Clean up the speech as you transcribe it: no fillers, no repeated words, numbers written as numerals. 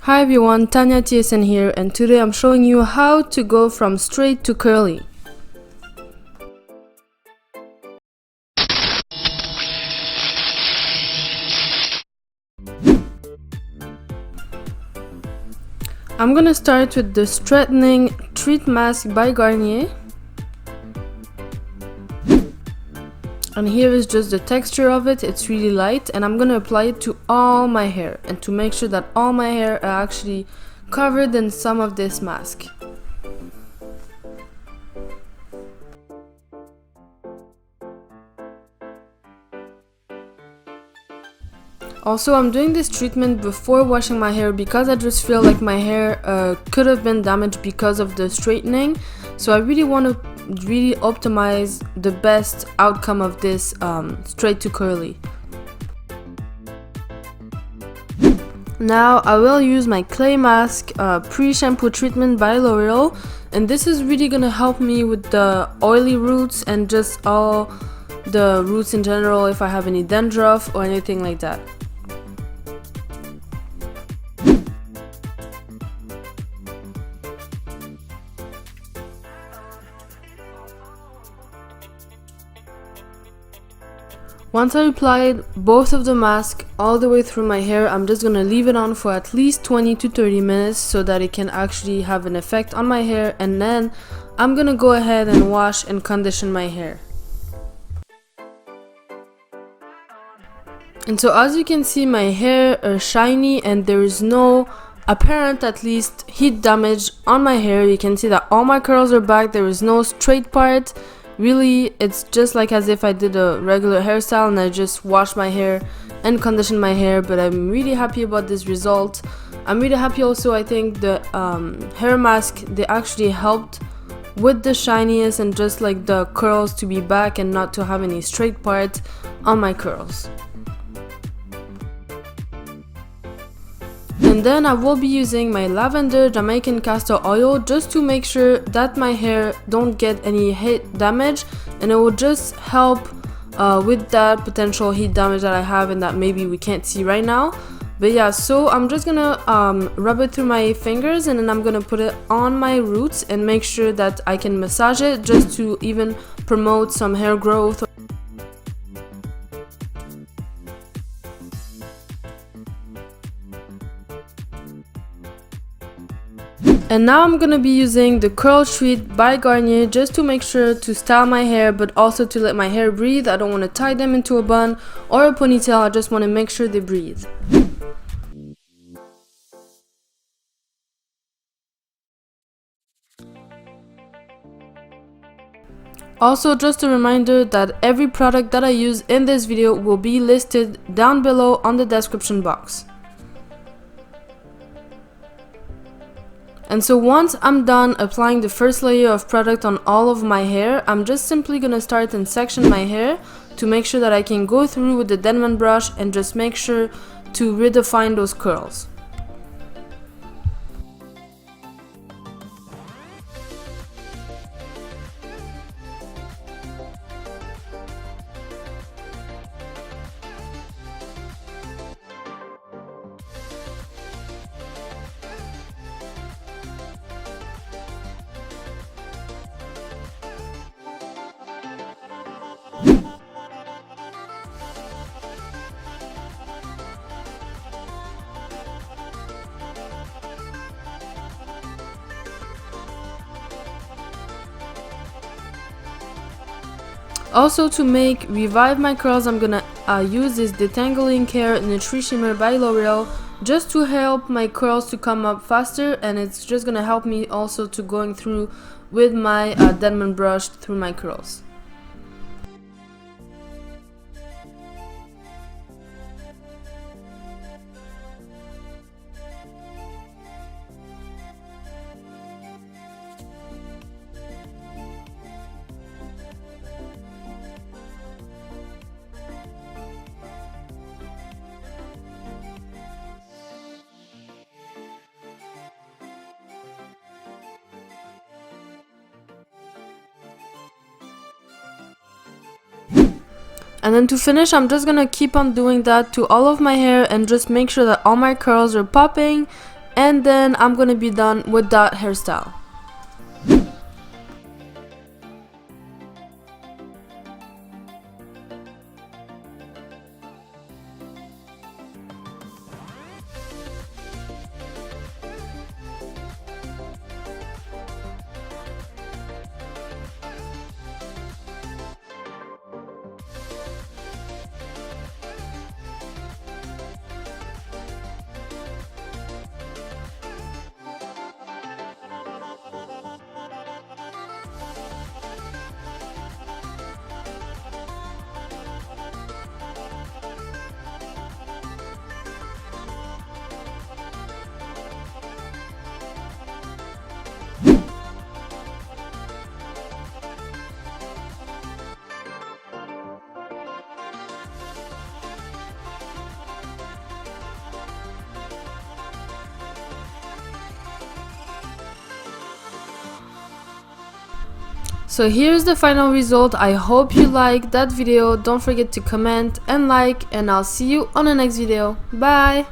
Hi everyone, tania.kns here, and today I'm showing you how to go from straight to curly. I'm gonna start with the Straightening Treat Mask by Garnier. And here is just the texture of it. It's really light, and I'm gonna apply it to all my hair, and to make sure that all my hair are actually covered in some of this mask. Also, I'm doing this treatment before washing my hair because I just feel like my hair could have been damaged because of the straightening. So I really want to optimize the best outcome of this straight to curly. Now I will use my clay mask pre-shampoo treatment by L'Oreal, and this is really gonna help me with the oily roots and just all the roots in general if I have any dandruff or anything like that. Once I applied both of the masks all the way through my hair, I'm just gonna leave it on for at least 20 to 30 minutes so that it can actually have an effect on my hair, and then I'm gonna go ahead and wash and condition my hair. And so as you can see, my hair are shiny and there is no apparent, at least, heat damage on my hair. You can see that all my curls are back, there is no straight part. Really, it's just like as if I did a regular hairstyle and I just washed my hair and conditioned my hair. But I'm really happy about this result. I'm really happy also, I think the hair mask, they actually helped with the shininess and just like the curls to be back and not to have any straight part on my curls. And then I will be using my lavender Jamaican castor oil just to make sure that my hair don't get any heat damage, and it will just help with that potential heat damage that I have and that maybe we can't see right now. But yeah, so I'm just gonna rub it through my fingers, and then I'm gonna put it on my roots and make sure that I can massage it just to even promote some hair growth. And now I'm gonna be using the Curl Treat by Garnier just to make sure to style my hair, but also to let my hair breathe. I don't want to tie them into a bun or a ponytail, I just want to make sure they breathe. Also, just a reminder that every product that I use in this video will be listed down below on the description box. And so once I'm done applying the first layer of product on all of my hair, I'm just simply gonna start and section my hair to make sure that I can go through with the Denman brush and just make sure to redefine those curls. Also, to revive my curls, I'm gonna use this Detangling Care Nutri Shimmer by L'Oreal just to help my curls to come up faster, and it's just gonna help me also to going through with my Denman brush through my curls. And then to finish, I'm just gonna keep on doing that to all of my hair and just make sure that all my curls are popping and then I'm gonna be done with that hairstyle. So here's the final result. I hope you liked that video. Don't forget to comment and like, and I'll see you on the next video. Bye!